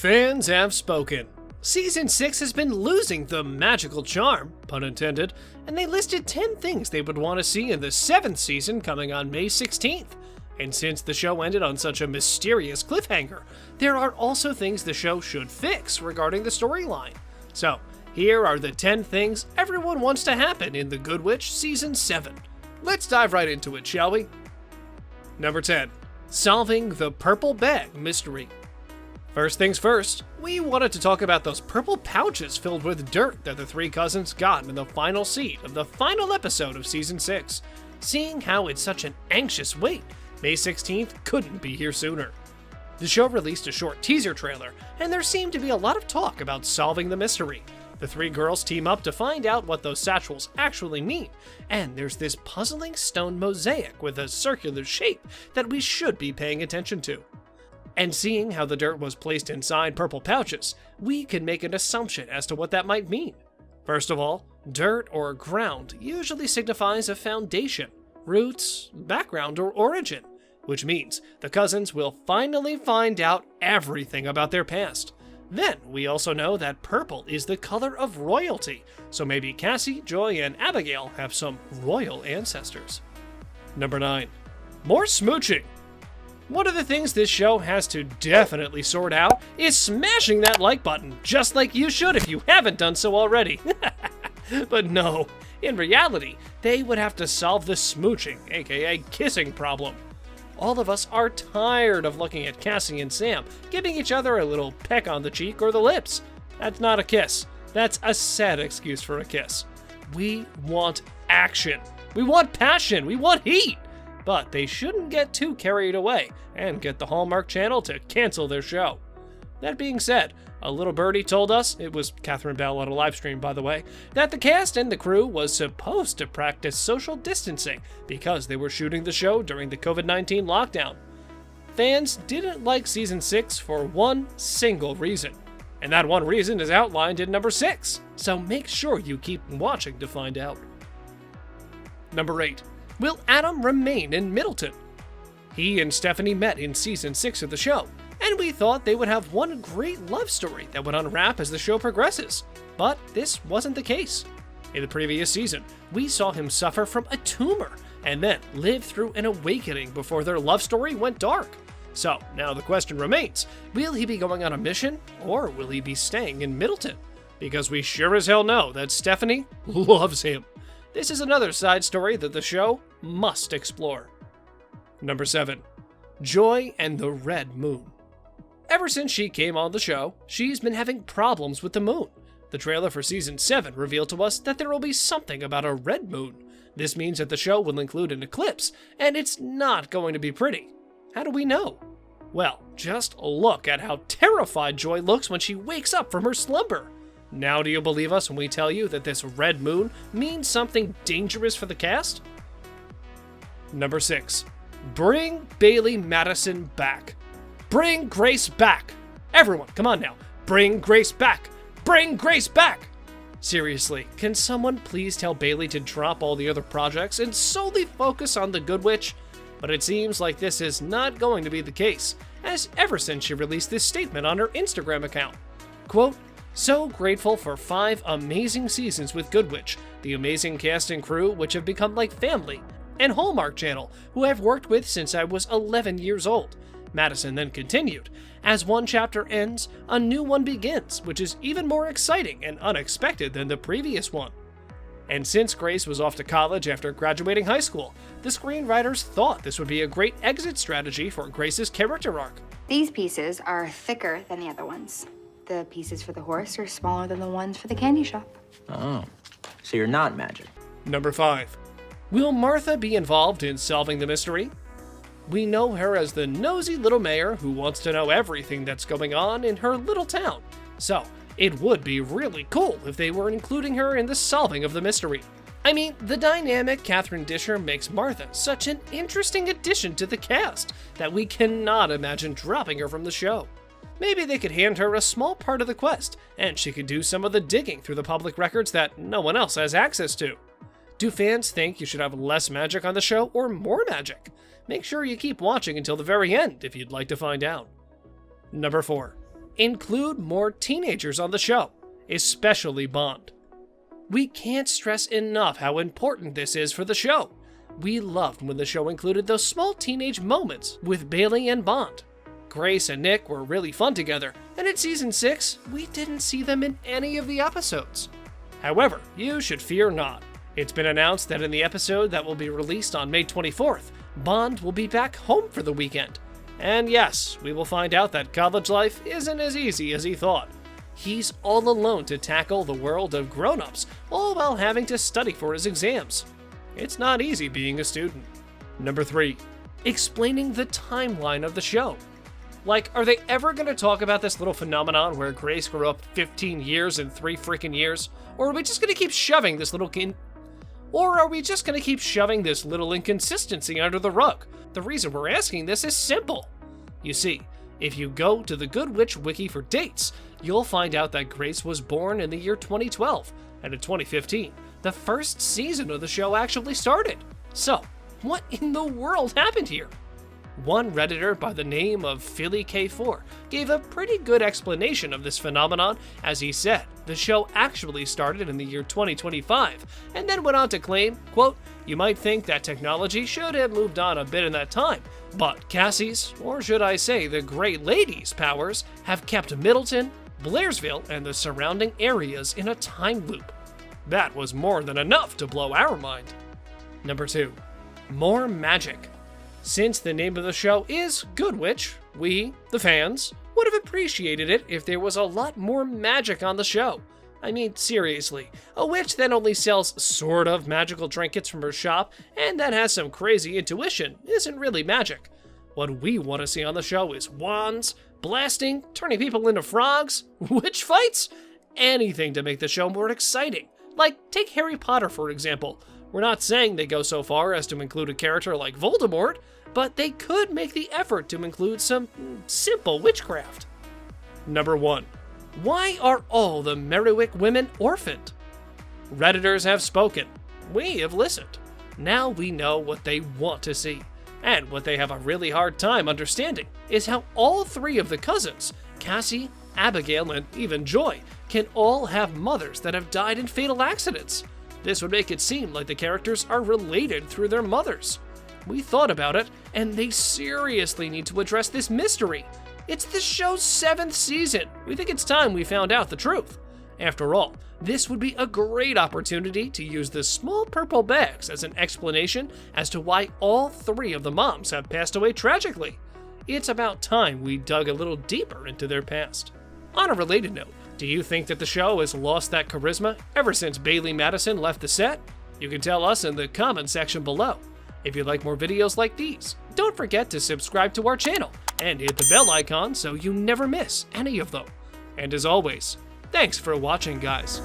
The fans have spoken. Season 6 has been losing the magical charm, pun intended, and they listed 10 things they would want to see in the 7th season coming on May 16th. And since the show ended on such a mysterious cliffhanger, there are also things the show should fix regarding the storyline. So, here are the 10 things everyone wants to happen in The Good Witch Season 7. Let's dive right into it, shall we? Number 10. Solving the Purple Bag Mystery. First things first, we wanted to talk about those purple pouches filled with dirt that the three cousins got in the final scene of the final episode of Season 6. Seeing how it's such an anxious wait, May 16th couldn't be here sooner. The show released a short teaser trailer, and there seemed to be a lot of talk about solving the mystery. The three girls team up to find out what those satchels actually mean, and there's this puzzling stone mosaic with a circular shape that we should be paying attention to. And seeing how the dirt was placed inside purple pouches, we can make an assumption as to what that might mean. First of all, dirt or ground usually signifies a foundation, roots, background, or origin, which means the cousins will finally find out everything about their past. Then, we also know that purple is the color of royalty, so maybe Cassie, Joy, and Abigail have some royal ancestors. Number 9. More smooching. One of the things this show has to definitely sort out is smashing that like button, just like you should if you haven't done so already. But no, in reality, they would have to solve the smooching, aka kissing problem. All of us are tired of looking at Cassie and Sam giving each other a little peck on the cheek or the lips. That's not a kiss. That's a sad excuse for a kiss. We want action. We want passion. We want heat. But they shouldn't get too carried away and get the Hallmark Channel to cancel their show. That being said, a little birdie told us, it was Catherine Bell on a live stream by the way, that the cast and the crew was supposed to practice social distancing because they were shooting the show during the COVID-19 lockdown. Fans didn't like Season 6 for one single reason, and that one reason is outlined in number 6, so make sure you keep watching to find out. Number 8. Will Adam remain in Middleton? He and Stephanie met in Season 6 of the show, and we thought they would have one great love story that would unwrap as the show progresses. But this wasn't the case. In the previous season, we saw him suffer from a tumor, and then live through an awakening before their love story went dark. So, now the question remains, will he be going on a mission, or will he be staying in Middleton? Because we sure as hell know that Stephanie loves him. This is another side story that the show must explore. Number 7. Joy and the Red Moon. Ever since she came on the show, she's been having problems with the moon. The trailer for Season 7 revealed to us that there will be something about a red moon. This means that the show will include an eclipse, and it's not going to be pretty. How do we know? Well, just look at how terrified Joy looks when she wakes up from her slumber. Now do you believe us when we tell you that this red moon means something dangerous for the cast? Number 6. Bring BAILEE Madison back. Bring Grace back. Everyone, come on now. Bring Grace back. Bring Grace back. Seriously, can someone please tell BAILEE to drop all the other projects and solely focus on The Good Witch? But it seems like this is not going to be the case, as ever since she released this statement on her Instagram account. Quote, "So grateful for 5 amazing seasons with Good Witch, the amazing cast and crew which have become like family, and Hallmark Channel, who I've worked with since I was 11 years old." Madison then continued, "As one chapter ends, a new one begins, which is even more exciting and unexpected than the previous one." And since Grace was off to college after graduating high school, the screenwriters thought this would be a great exit strategy for Grace's character arc. These pieces are thicker than the other ones. The pieces for the horse are smaller than the ones for the candy shop. Oh, so you're not magic. Number 5. Will Martha be involved in solving the mystery? We know her as the nosy little mayor who wants to know everything that's going on in her little town. So, it would be really cool if they were including her in the solving of the mystery. I mean, the dynamic Catherine Disher makes Martha such an interesting addition to the cast that we cannot imagine dropping her from the show. Maybe they could hand her a small part of the quest, and she could do some of the digging through the public records that no one else has access to. Do fans think you should have less magic on the show or more magic? Make sure you keep watching until the very end if you'd like to find out. Number 4. include more teenagers on the show, especially Bond. We can't stress enough how important this is for the show. We loved when the show included those small teenage moments with BAILEE and Bond. Grace and Nick were really fun together, and in season 6, we didn't see them in any of the episodes. However, you should fear not. It's been announced that in the episode that will be released on May 24th, Bond will be back home for the weekend. And yes, we will find out that college life isn't as easy as he thought. He's all alone to tackle the world of grown-ups, all while having to study for his exams. It's not easy being a student. Number 3, explaining the timeline of the show. Like, are they ever going to talk about this little phenomenon where Grace grew up 15 years in 3 freaking years? Or are we just going to keep shoving this little inconsistency under the rug? The reason we're asking this is simple. You see, if you go to the Good Witch wiki for dates, you'll find out that Grace was born in the year 2012, and in 2015, the first season of the show actually started. So, what in the world happened here? One Redditor by the name of PhillyK4 gave a pretty good explanation of this phenomenon, as he said the show actually started in the year 2025, and then went on to claim, quote, "You might think that technology should have moved on a bit in that time, but Cassie's, or should I say the Great Lady's powers, have kept Middleton, Blairsville, and the surrounding areas in a time loop." That was more than enough to blow our mind. Number 2, more magic. Since the name of the show is Good Witch, we, the fans, would have appreciated it if there was a lot more magic on the show. I mean, seriously, a witch that only sells sort of magical trinkets from her shop and that has some crazy intuition isn't really magic. What we want to see on the show is wands, blasting, turning people into frogs, witch fights, anything to make the show more exciting. Like, take Harry Potter for example. We're not saying they go so far as to include a character like Voldemort, but they could make the effort to include some simple witchcraft. Number 1, why are all the Merriwick women orphaned? Redditors have spoken. We have listened. Now we know what they want to see. And what they have a really hard time understanding is how all 3 of the cousins, Cassie, Abigail, and even Joy, can all have mothers that have died in fatal accidents. This would make it seem like the characters are related through their mothers. We thought about it, and they seriously need to address this mystery. It's the show's 7th season. We think it's time we found out the truth. After all, this would be a great opportunity to use the small purple bags as an explanation as to why all 3 of the moms have passed away tragically. It's about time we dug a little deeper into their past. On a related note, do you think that the show has lost that charisma ever since BAILEE Madison left the set? You can tell us in the comment section below. If you'd like more videos like these, don't forget to subscribe to our channel and hit the bell icon so you never miss any of them. And as always, thanks for watching, guys.